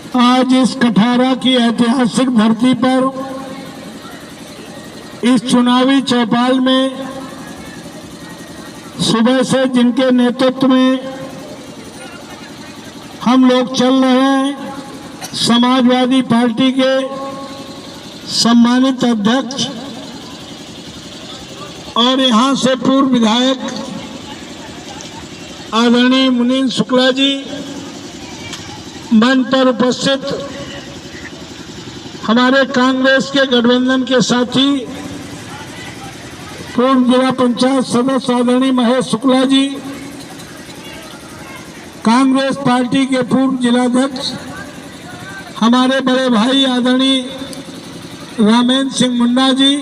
आज इस कठारा की ऐतिहासिक धरती पर इस चुनावी चौपाल में सुबह से जिनके नेतृत्व में हम लोग चल रहे हैं, समाजवादी पार्टी के सम्मानित अध्यक्ष और यहाँ से पूर्व विधायक आदरणीय मुनीन्द्र शुक्ला जी, मंच पर उपस्थित हमारे कांग्रेस के गठबंधन के साथी पूर्व जिला पंचायत सदस्य आदरणीय महेश शुक्ला जी, कांग्रेस पार्टी के पूर्व जिलाध्यक्ष हमारे बड़े भाई आदरणीय रामेंद्र सिंह मुंडा जी,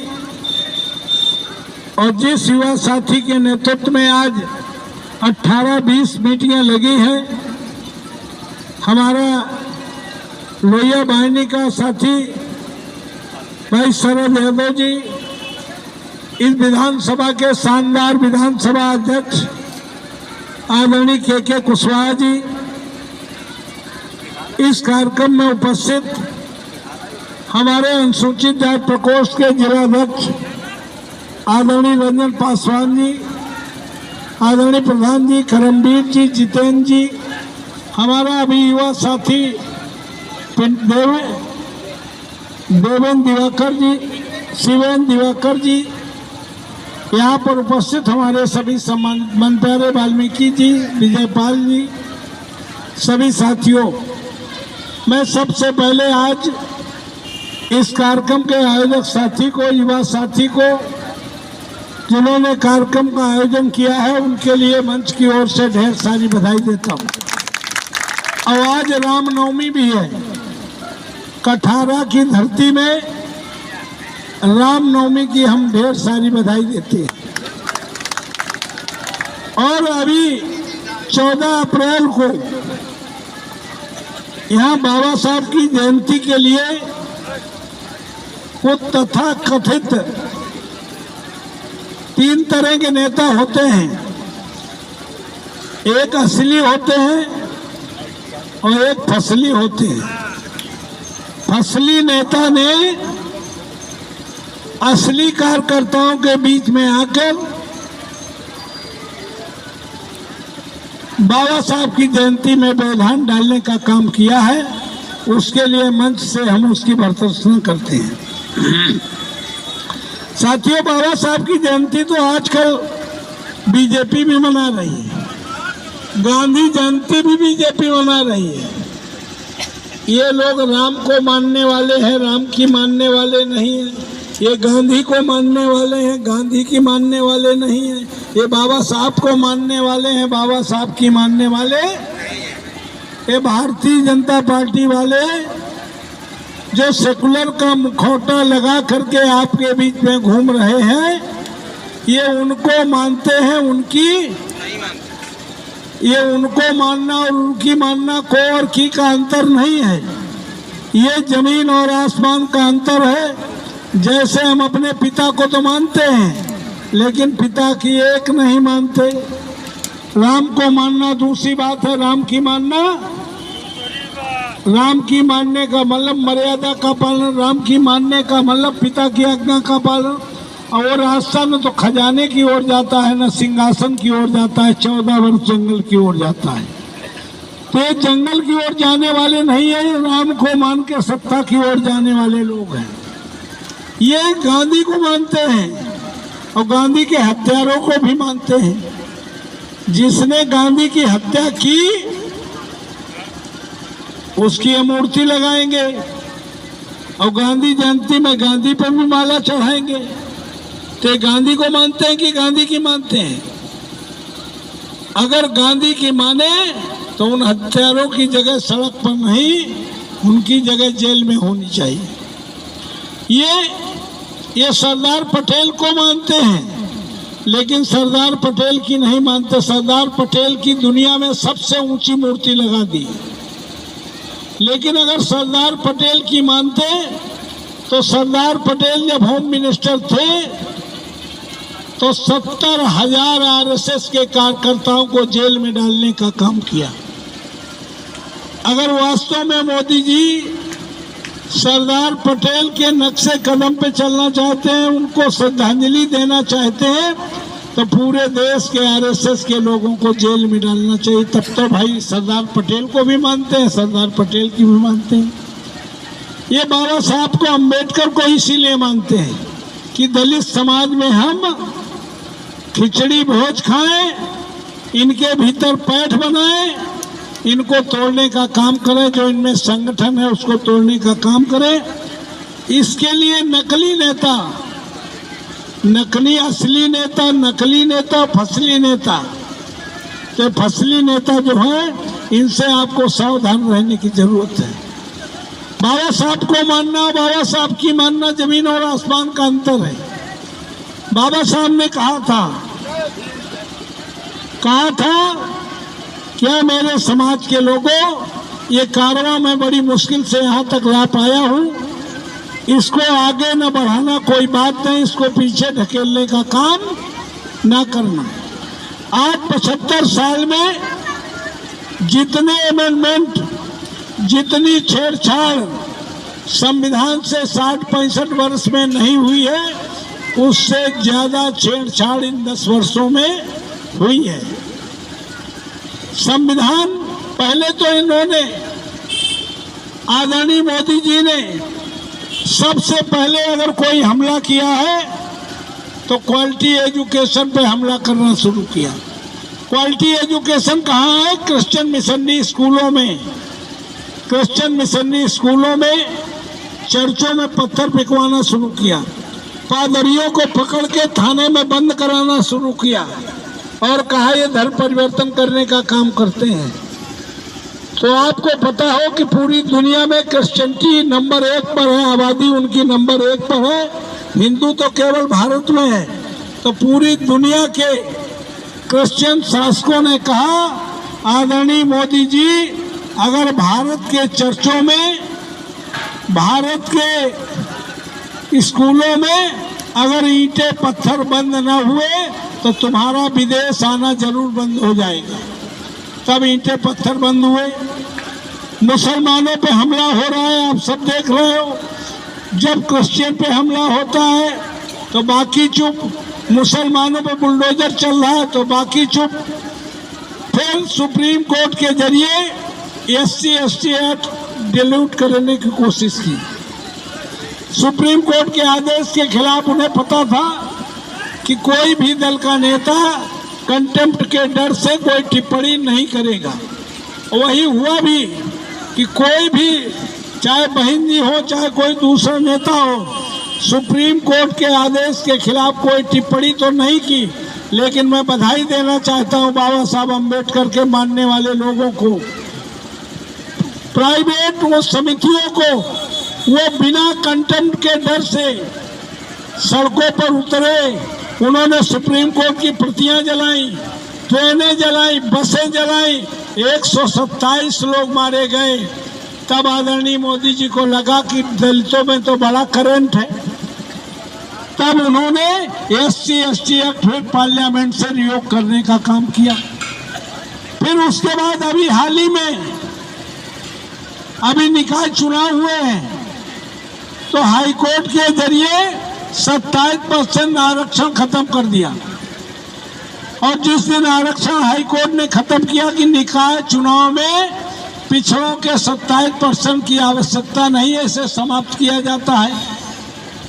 और जिस युवा साथी के नेतृत्व में आज 18-20 मीटिंगें लगी हैं, हमारा लोहिया वाहिनी का साथी भाई शरद यादव जी, इस विधानसभा के शानदार विधानसभा अध्यक्ष आदरणीय के कुशवाहा जी, इस कार्यक्रम में उपस्थित हमारे अनुसूचित जाति प्रकोष्ठ के जिलाध्यक्ष आदरणीय रंजन पासवान जी, आदरणीय प्रधान जी, करमवीर जी, जितेंद्र जी, हमारा अभी युवा साथी देवेंद्र दिवाकर जी, शिवेंद्र दिवाकर जी, यहाँ पर उपस्थित हमारे सभी सम्मानित मन प्यारे वाल्मीकि जी, विजयपाल जी, सभी साथियों, मैं सबसे पहले आज इस कार्यक्रम के आयोजक साथी को, युवा साथी को, जिन्होंने कार्यक्रम का आयोजन किया है, उनके लिए मंच की ओर से ढेर सारी बधाई देता हूँ। और आज रामनवमी भी है, कठारा की धरती में रामनवमी की हम ढेर सारी बधाई देते हैं। और अभी 14 अप्रैल को यहाँ बाबा साहब की जयंती के लिए वो तथा कथित 3 तरह के नेता होते हैं, एक असली होते हैं और एक फसली होते हैं। फसली नेता ने असली कार्यकर्ताओं के बीच में आकर बाबा साहब की जयंती में व्यवधान डालने का काम किया है, उसके लिए मंच से हम उसकी भर्त्सना करते हैं। साथियों, बाबा साहब की जयंती तो आजकल बीजेपी भी मना रही है, गांधी जयंती भी बीजेपी मना रही है। ये लोग राम को मानने वाले हैं, राम की मानने वाले नहीं हैं। ये गांधी को मानने वाले हैं, गांधी की मानने वाले नहीं हैं। ये बाबा साहब को मानने वाले हैं, बाबा साहब की मानने वाले। ये भारतीय जनता पार्टी वाले जो सेकुलर का मुखौटा लगा करके आपके बीच में घूम रहे हैं, ये उनको मानते हैं, ये उनको मानना और उनकी मानना को और की का अंतर नहीं है, ये जमीन और आसमान का अंतर है। जैसे हम अपने पिता को तो मानते हैं, लेकिन पिता की एक नहीं मानते। राम को मानना दूसरी बात है, राम की मानने का मतलब मर्यादा का पालन, राम की मानने का मतलब पिता की आज्ञा का पालन। और वो रास्ता न तो खजाने की ओर जाता है, न सिंहासन की ओर जाता है, 14 वर्ष जंगल की ओर जाता है। तो ये जंगल की ओर जाने वाले नहीं है, ये राम को मान के सत्ता की ओर जाने वाले लोग हैं। ये गांधी को मानते हैं और गांधी के हत्यारों को भी मानते हैं। जिसने गांधी की हत्या की उसकी मूर्ति लगाएंगे और गांधी जयंती में गांधी पर भी माला चढ़ाएंगे। तो गांधी को मानते हैं कि गांधी की मानते हैं? अगर गांधी की माने तो उन हत्यारों की जगह सड़क पर नहीं, उनकी जगह जेल में होनी चाहिए। ये सरदार पटेल को मानते हैं, लेकिन सरदार पटेल की नहीं मानते। सरदार पटेल की दुनिया में सबसे ऊंची मूर्ति लगा दी। लेकिन अगर सरदार पटेल की मानते तो सरदार पटेल जब होम मिनिस्टर थे तो 70,000 आरएसएस के कार्यकर्ताओं को जेल में डालने का काम किया। अगर वास्तव में मोदी जी सरदार पटेल के नक्शे कदम पे चलना चाहते हैं, उनको श्रद्धांजलि देना चाहते हैं, तो पूरे देश के आरएसएस के लोगों को जेल में डालना चाहिए। तब तो भाई सरदार पटेल को भी मानते हैं, सरदार पटेल की भी मानते हैं। ये बाबा साहब को, अम्बेडकर को इसीलिए मानते हैं कि दलित समाज में हम खिचड़ी भोज खाएं, इनके भीतर पैठ बनाएं, इनको तोड़ने का काम करें, जो इनमें संगठन है उसको तोड़ने का काम करें। इसके लिए नकली नेता, नकली असली नेता, नकली नेता, फसली नेता, तो फसली नेता जो है इनसे आपको सावधान रहने की जरूरत है। बाबा साहब को मानना, बाबा साहब की मानना जमीन और आसमान का अंतर है। बाबा साहब ने कहा था क्या मेरे समाज के लोगों, ये कारवां मैं बड़ी मुश्किल से यहाँ तक ला पाया हूँ, इसको आगे न बढ़ाना कोई बात नहीं, इसको पीछे ढकेलने का काम ना करना। आज 75 साल में जितने अमेंडमेंट, जितनी छेड़छाड़ संविधान से 60-65 वर्ष में नहीं हुई है, उससे ज्यादा छेड़छाड़ इन 10 वर्षों में हुई है। संविधान पहले तो इन्होंने, आदरणीय मोदी जी ने सबसे पहले अगर कोई हमला किया है तो क्वालिटी एजुकेशन पे हमला करना शुरू किया। क्वालिटी एजुकेशन कहाँ है? क्रिश्चियन मिशनरी स्कूलों में, क्रिश्चियन मिशनरी स्कूलों में चर्चों में पत्थर फेंकवाना शुरू किया, पादरियों को पकड़ के थाने में बंद कराना शुरू किया और कहा ये धर्म परिवर्तन करने का काम करते हैं। तो आपको पता हो कि पूरी दुनिया में क्रिश्चियनिटी नंबर 1 पर है, आबादी उनकी नंबर 1 पर है, हिंदू तो केवल भारत में है। तो पूरी दुनिया के क्रिश्चियन शासकों ने कहा, आदरणीय मोदी जी, अगर भारत के चर्चों में, भारत के स्कूलों में अगर ईंटें पत्थर बंद न हुए तो तुम्हारा विदेश आना जरूर बंद हो जाएगा। तब ईंटें पत्थर बंद हुए। मुसलमानों पे हमला हो रहा है, आप सब देख रहे हो। जब क्रिश्चियन पे हमला होता है तो बाकी चुप, मुसलमानों पे बुलडोजर चल रहा है तो बाकी चुप। फिर सुप्रीम कोर्ट के जरिए SC/ST एक्ट डिलीट करने की कोशिश की। सुप्रीम कोर्ट के आदेश के खिलाफ उन्हें पता था कि कोई भी दल का नेता कंटेम्प्ट के डर से कोई टिप्पणी नहीं करेगा। वही हुआ भी कि कोई भी, चाहे बहन जी हो चाहे कोई दूसरा नेता हो, सुप्रीम कोर्ट के आदेश के खिलाफ कोई टिप्पणी तो नहीं की। लेकिन मैं बधाई देना चाहता हूं बाबा साहब अम्बेडकर के मानने वाले लोगों को, प्राइवेट वो समितियों को, वो बिना कंटेम्प्ट के डर से सड़कों पर उतरे। उन्होंने सुप्रीम कोर्ट की प्रतियां जलाई, ट्रेनें जलाई, बसें जलाई, 127 लोग मारे गए। तब आदरणीय मोदी जी को लगा कि दलितों में तो बड़ा करंट है। तब उन्होंने SC/ST एक्ट फिर पार्लियामेंट से रिवोक करने का काम किया। फिर उसके बाद अभी हाल ही में अभी निकाय चुनाव हुए हैं तो हाई कोर्ट के जरिए 27% आरक्षण खत्म कर दिया। और जिस दिन आरक्षण हाई कोर्ट ने खत्म किया कि निकाय चुनाव में पिछड़ों के 27% की आवश्यकता नहीं है, इसे समाप्त किया जाता है,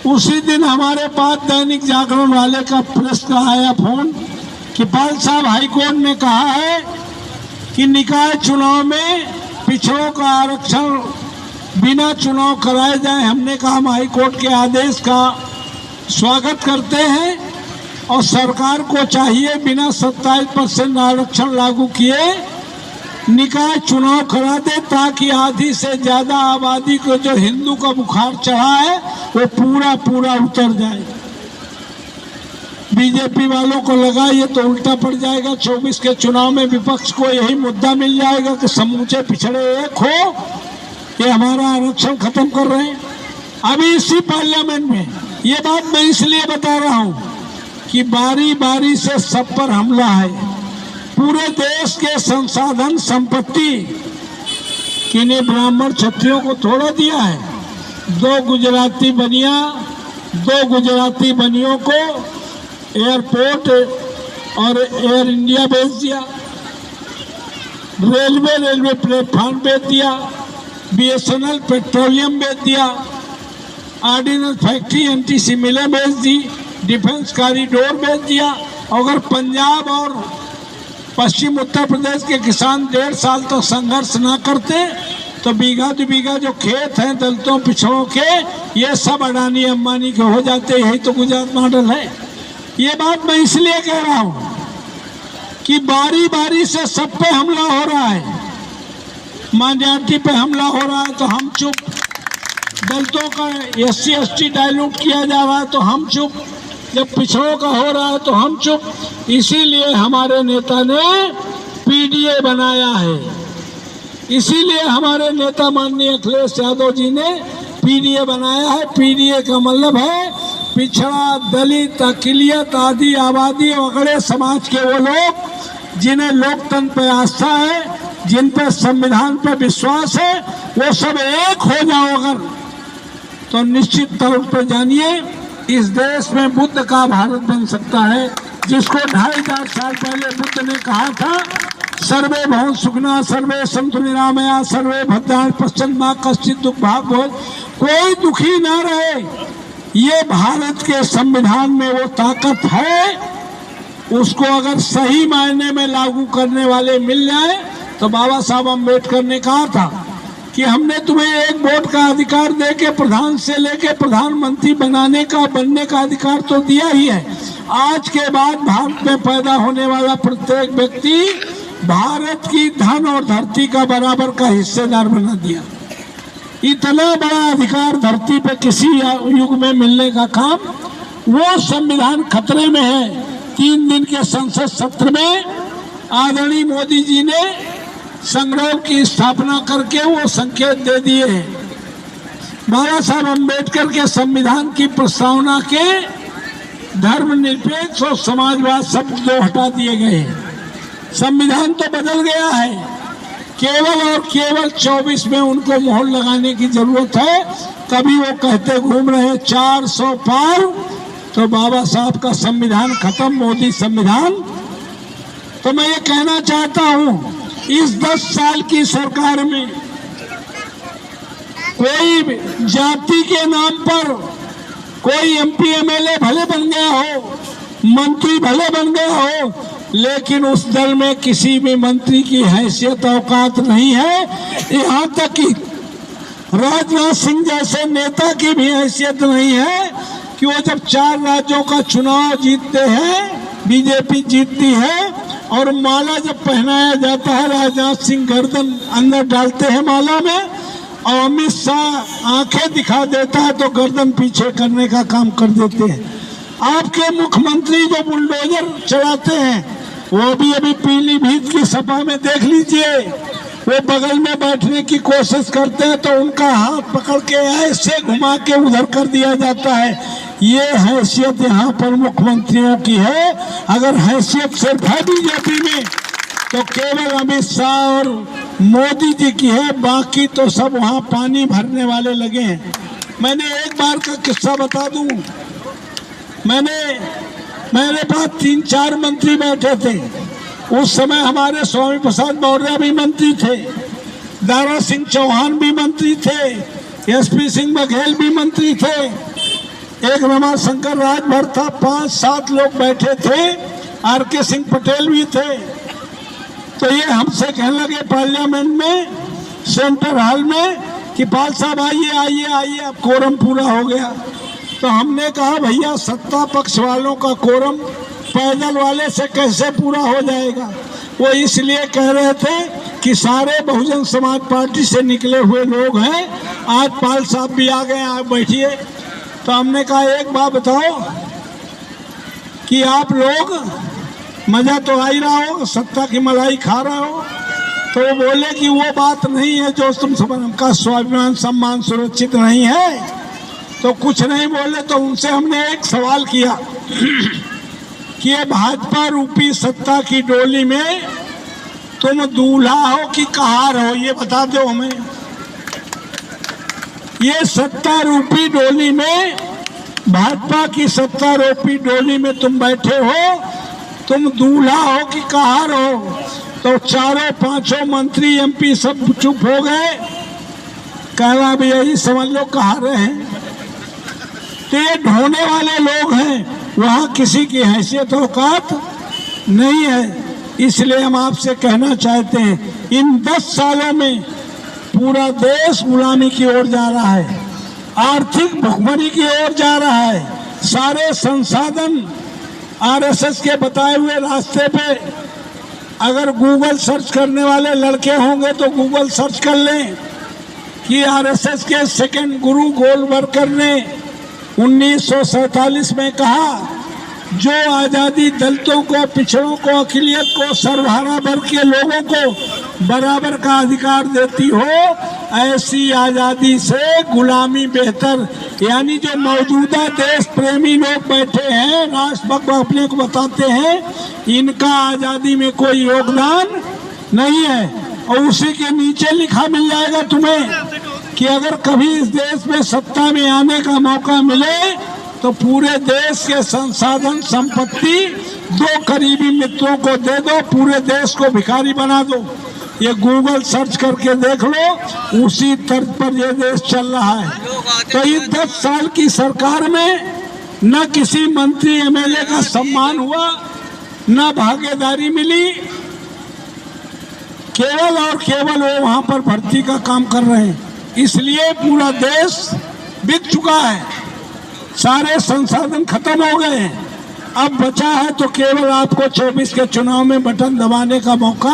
उसी दिन हमारे पास दैनिक जागरण वाले का प्रेस का आया फोन कि पाल साहब, हाई कोर्ट ने कहा है कि निकाय चुनाव में पिछड़ों का आरक्षण बिना चुनाव कराए जाए। हमने कहा हम हाई कोर्ट के आदेश का स्वागत करते हैं और सरकार को चाहिए बिना 27% आरक्षण लागू किए निकाय चुनाव करा दे, ताकि आधी से ज्यादा आबादी को जो हिंदू का बुखार चढ़ा है वो पूरा पूरा उतर जाए। बीजेपी वालों को लगा ये तो उल्टा पड़ जाएगा, 24 के चुनाव में विपक्ष को यही मुद्दा मिल जाएगा कि समूचे पिछड़े एक हो, ये हमारा आरक्षण खत्म कर रहे हैं। अभी इसी पार्लियामेंट में ये बात मैं इसलिए बता रहा हूं कि बारी बारी से सब पर हमला है। पूरे देश के संसाधन संपत्ति कि इन्हें ब्राह्मण क्षत्रियों को थोड़ा दिया है। दो गुजराती बनियों को एयरपोर्ट और एयर इंडिया भेज दिया, रेलवे प्लेटफॉर्म भेज दिया, BSNL पेट्रोलियम भेज दिया, ऑर्डिनेंस फैक्ट्री NTC मिलें भेज दी, डिफेंस कॉरिडोर भेज दिया। अगर पंजाब और पश्चिम उत्तर प्रदेश के किसान 1.5 साल तो संघर्ष ना करते तो बीघा दो बीघा जो खेत हैं दलितों पिछड़ों के, ये सब अडानी अंबानी के हो जाते। यही तो गुजरात मॉडल है। ये बात मैं इसलिए कह रहा हूँ कि बारी बारी से सब पे हमला हो रहा है। माइनॉरिटी पे हमला हो रहा है तो हम चुप, दलितों का SC ST डायलूट किया जा रहा है तो हम चुप, जब पिछड़ों का हो रहा है तो हम चुप। इसीलिए हमारे नेता ने PDA बनाया है, इसीलिए हमारे नेता माननीय अखिलेश यादव जी ने PDA बनाया है। PDA का मतलब है पिछड़ा, दलित, अक़लियत आदि आबादी अगड़े समाज के वो लोग जिन्हें लोकतंत्र पे आस्था है, जिन पे संविधान पे विश्वास है, वो सब एक हो जाओ अगर तो निश्चित तौर पर जानिए इस देश में बुद्ध का भारत बन सकता है, जिसको 2500 साल पहले बुद्ध ने कहा था सर्वे भवन्तु सुखिनः सर्वे सन्तु निरामया सर्वे भद्राणि पश्यन्तु मा कश्चित् दुःख भाग् भवेत्, कोई दुखी ना रहे। ये भारत के संविधान में वो ताकत है, उसको अगर सही मायने में लागू करने वाले मिल जाए तो बाबा साहब अम्बेडकर ने कहा था कि हमने तुम्हें एक वोट का अधिकार दे के प्रधान से लेके प्रधानमंत्री बनने का अधिकार तो दिया ही है। आज के बाद भारत में पैदा होने वाला प्रत्येक व्यक्ति भारत की धन और धरती का बराबर का हिस्सेदार बना दिया। इतना बड़ा अधिकार धरती पे किसी युग में मिलने का काम, वो संविधान खतरे में है। 3 दिन के संसद सत्र में आदरणीय मोदी जी ने संग्रह की स्थापना करके वो संकेत दे दिए हैं। बाबा साहब अम्बेडकर के संविधान की प्रस्तावना के धर्मनिरपेक्ष और समाजवाद शब्द जो हटा दिए गए हैं। संविधान तो बदल गया है, केवल और केवल 24 में उनको मोहर लगाने की जरूरत है। कभी वो कहते घूम रहे हैं 400 पार, तो बाबा साहब का संविधान खत्म, मोदी संविधान। तो मैं ये कहना चाहता हूँ इस 10 साल की सरकार में कोई जाति के नाम पर कोई MP MLA भले बन गया हो, मंत्री भले बन गया हो, लेकिन उस दल में किसी भी मंत्री की हैसियत औकात नहीं है। यहाँ तक कि राजनाथ सिंह जैसे नेता की भी हैसियत नहीं है कि वो जब 4 राज्यों का चुनाव जीतते हैं, बीजेपी जीतती है और माला जब पहनाया जाता है, राजनाथ सिंह गर्दन अंदर डालते हैं माला में और अमित शाह आंखें दिखा देता है तो गर्दन पीछे करने का काम कर देते हैं। आपके मुख्यमंत्री जो बुलडोजर चलाते हैं वो भी अभी पीलीभीत की सभा में देख लीजिए, वो बगल में बैठने की कोशिश करते हैं तो उनका हाथ पकड़ के ऐसे घुमा के उधर कर दिया जाता है। ये हैसियत यहाँ पर मुख्यमंत्रियों की है। अगर हैसियत सिर्फ है बीजेपी में तो केवल अमित शाह और मोदी जी की है, बाकी तो सब वहाँ पानी भरने वाले लगे हैं। मैंने एक बार का किस्सा बता दूं, मेरे पास 3-4 मंत्री बैठे थे। उस समय हमारे स्वामी प्रसाद मौर्य भी मंत्री थे, दारा सिंह चौहान भी मंत्री थे, SP सिंह बघेल भी मंत्री थे, एक रमाशंकर राजभर था, 5-7 लोग बैठे थे, RK सिंह पटेल भी थे। तो ये हमसे कहने लगे पार्लियामेंट में, सेंटर हॉल में कि पाल साहब आइए, अब कोरम पूरा हो गया। तो हमने कहा भैया सत्ता पक्ष वालों का कोरम पैदल वाले से कैसे पूरा हो जाएगा। वो इसलिए कह रहे थे कि सारे बहुजन समाज पार्टी से निकले हुए लोग हैं, आज पाल साहब भी आ गए, आप बैठिए। तो हमने कहा एक बात बताओ कि आप लोग मजा तो आ ही रहा हो, सत्ता की मलाई खा रहा हो। तो वो बोले कि वो बात नहीं है जो तुम सबका स्वाभिमान सम्मान सुरक्षित नहीं है, तो कुछ नहीं बोले। तो उनसे हमने एक सवाल किया कि ये भाजपा रूपी सत्ता की डोली में तुम दूल्हा हो कि कहार हो, ये बता दो हमें। ये सत्ता रूपी डोली में, भाजपा की सत्ता रूपी डोली में तुम बैठे हो, तुम दूल्हा हो कि कहार हो? तो चारों पांचों मंत्री एमपी सब चुप हो गए, कहना भी यही समझ लो कहार हैं। तो ये ढोने वाले लोग हैं, वहां किसी की हैसियत औकात नहीं है। इसलिए हम आपसे कहना चाहते हैं, इन 10 सालों में पूरा देश गुलामी की ओर जा रहा है, आर्थिक भुखमरी की ओर जा रहा है। सारे संसाधन आरएसएस के बताए हुए रास्ते पे, अगर गूगल सर्च करने वाले लड़के होंगे तो गूगल सर्च कर लें कि आरएसएस के सेकंड गुरु गोलवलकर ने 1947 में कहा, जो आज़ादी दलितों को, पिछड़ों को, अक़लियत को, सर्वहारा वर्ग के लोगों को बराबर का अधिकार देती हो, ऐसी आज़ादी से गुलामी बेहतर। यानी जो मौजूदा देश प्रेमी लोग बैठे हैं, राष्ट्रभक्त अपने को बताते हैं, इनका आज़ादी में कोई योगदान नहीं है। और उसी के नीचे लिखा मिल जाएगा तुम्हें कि अगर कभी इस देश में सत्ता में आने का मौका मिले तो पूरे देश के संसाधन संपत्ति 2 करीबी मित्रों को दे दो, पूरे देश को भिखारी बना दो। ये गूगल सर्च करके देख लो, उसी तर्ज पर ये देश चल रहा है। तो इस 10 साल की सरकार में न किसी मंत्री एमएलए का सम्मान हुआ, न भागीदारी मिली, केवल और केवल वो वहां पर भर्ती का काम कर रहे हैं। इसलिए पूरा देश बिक चुका है, सारे संसाधन खत्म हो गए हैं। अब बचा है तो केवल आपको 24 के चुनाव में बटन दबाने का मौका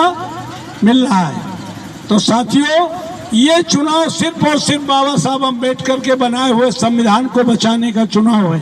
मिल रहा है। तो साथियों, ये चुनाव सिर्फ और सिर्फ बाबा साहब अम्बेडकर के बनाए हुए संविधान को बचाने का चुनाव है,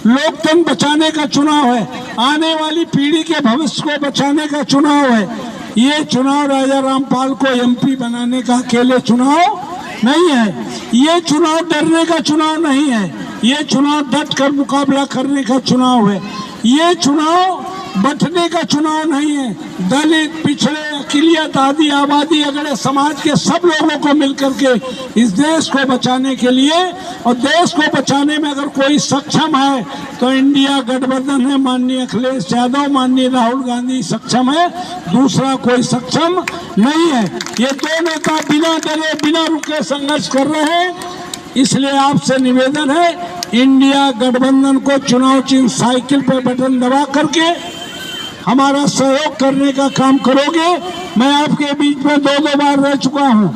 लोकतंत्र बचाने का चुनाव है, आने वाली पीढ़ी के भविष्य को बचाने का चुनाव है। ये चुनाव राजा रामपाल को एमपी बनाने का अकेले चुनाव नहीं है। ये चुनाव डरने का चुनाव नहीं है, ये चुनाव डट कर मुकाबला करने का चुनाव है। ये चुनाव बंटने का चुनाव नहीं है। दलित, पिछड़े, अक़लियत, आदि आबादी, अगड़े समाज के सब लोगों को मिलकर के इस देश को बचाने के लिए, और देश को बचाने में अगर कोई सक्षम है तो इंडिया गठबंधन है, माननीय अखिलेश यादव, माननीय राहुल गांधी सक्षम है, दूसरा कोई सक्षम नहीं है। ये 2 नेता बिना डरे, बिना रुके संघर्ष कर रहे हैं। इसलिए आपसे निवेदन है, इंडिया गठबंधन को चुनाव चिन्ह साइकिल पर बटन दबा करके हमारा सहयोग करने का काम करोगे। मैं आपके बीच में 2 बार रह चुका हूं।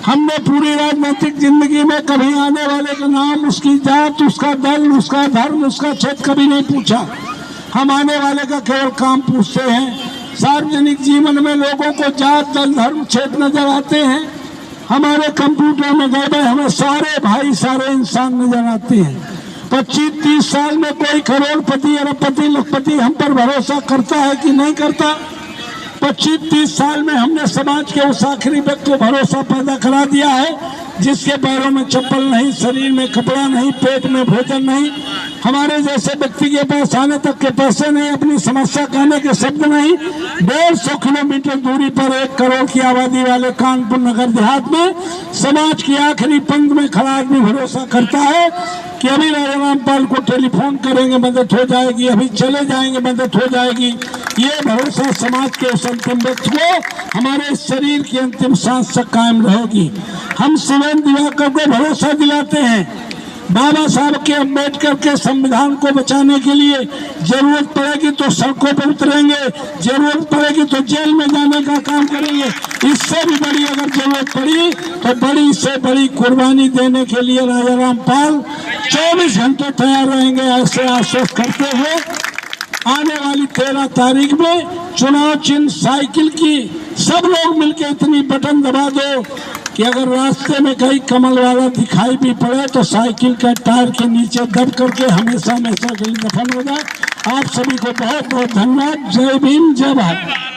हमने पूरी राजनीतिक जिंदगी में कभी आने वाले का नाम, उसकी जात, उसका दल, उसका धर्म, उसका क्षेत्र कभी नहीं पूछा। हम आने वाले का केवल काम पूछते हैं। सार्वजनिक जीवन में लोगों को जात, दल, धर्म, क्षेत्र नजर आते हैं। हमारे कंप्यूटर में गए हमें सारे भाई, सारे इंसान नजर आते हैं। 25-30 साल में कोई करोड़पति, अरबपति, लखपति हम पर भरोसा करता है कि नहीं करता? 25-30 साल में हमने समाज के उस आखिरी व्यक्ति को भरोसा पैदा करा दिया है जिसके पैरों में चप्पल नहीं, शरीर में कपड़ा नहीं, पेट में भोजन नहीं, हमारे जैसे व्यक्ति के पास आने तक के पैसे नहीं, अपनी समस्या कहने के शब्द नहीं। 150 किलोमीटर दूरी पर 1 करोड़ की आबादी वाले कानपुर नगर देहात में समाज की आखिरी पंक्ति में खड़ा आदमी भरोसा करता है कि अभी राजा रामपाल को टेलीफोन करेंगे मदद हो जाएगी, अभी चले जाएंगे मदद हो जाएगी। ये भरोसा समाज के उस अंतिम व्यक्ति को हमारे शरीर की अंतिम सांस तक कायम रहेगी। हम शिवेंद्र दिवाकर को भरोसा दिलाते हैं, बाबा साहब के अम्बेडकर के संविधान को बचाने के लिए जरूरत पड़ेगी तो सड़कों पर उतरेंगे, जरूरत पड़ेगी तो जेल में जाने का काम करेंगे। इससे भी बड़ी अगर जरूरत पड़ी तो बड़ी से बड़ी कुर्बानी देने के लिए राजा रामपाल 24 घंटे तैयार रहेंगे। ऐसे आश्वस्त करते हुए आने वाली 13 तारीख में चुनाव चिन्ह साइकिल की सब लोग मिलकर इतनी बटन दबा दो कि अगर रास्ते में कहीं कमल वाला दिखाई भी पड़े तो साइकिल के टायर के नीचे दब करके हमेशा हमेशा के लिए दफन हो जाए। आप सभी को बहुत बहुत धन्यवाद। जय भीम, जय भारत।